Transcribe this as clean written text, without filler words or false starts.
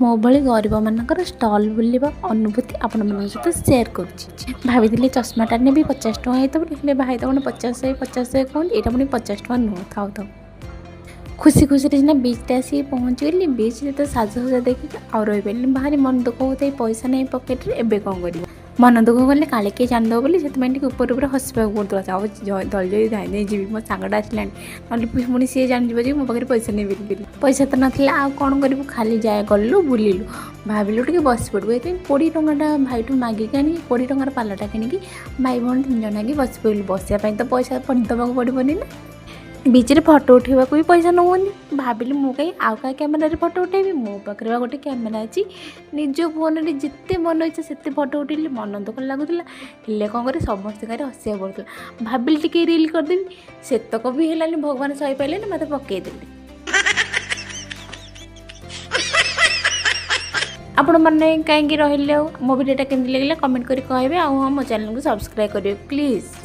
मो भली गरीब मानकर स्टल बुलवा अनुभूति आपण मन सहित सेयार करुँची। भाभी चश्माटा ने भी 50 टଙ୍କା होता भाई तो 50 कहते यहाँ पुणी 50 टଙ୍କା नुह थाउ थाउ खुशी खुशी सीना बीचटे आसिक पहुँची गली। बीच तो साजसजा देखिए आउ रही पारे बाहर मन दुख होता पैसा नहीं पकेट्रे एवं कौन कर मन दुख कले काले किए जानदेव बोली से ऊपर ऊपर हसवा पड़ता दल जी धाई जी मो सांगटा आसला ना पुणी सी जानव जी मो पाखे पैसा नहीं बिल पैसा तो नाला आ कौन करूँ खाली जाए गलु बुलिलु भाविलु टे बस पड़ू ये 20 टंकाटा भाईठू मागिक आनी 20 टंकार पालटा किଣିकी भाई भौणी 3 जन आगे बस पड़ू बसापी तो पैसा दवाक पड़ोनी ना बीच में फटो उठेबा भी पैसा नौनी भाविली मु कहीं आउ क्या कैमेरा फटो उठेबी मो पाखे गोटे कैमेरा अच्छी निज फोन में जिते मन इच्छा से फटो उठेली मन दुख लगुला हेल्ले कौन कर समस्त गाड़ी हसिया पड़ता भाविली टी रिल करदेवी सेतक भी है भगवान सही पारे मत पकईदेली। आपण मैंने कहीं रही मो भिडियोटा केमती लगे कमेंट करें आउ मो चैनल को सब्सक्राइब करेंगे प्लीज।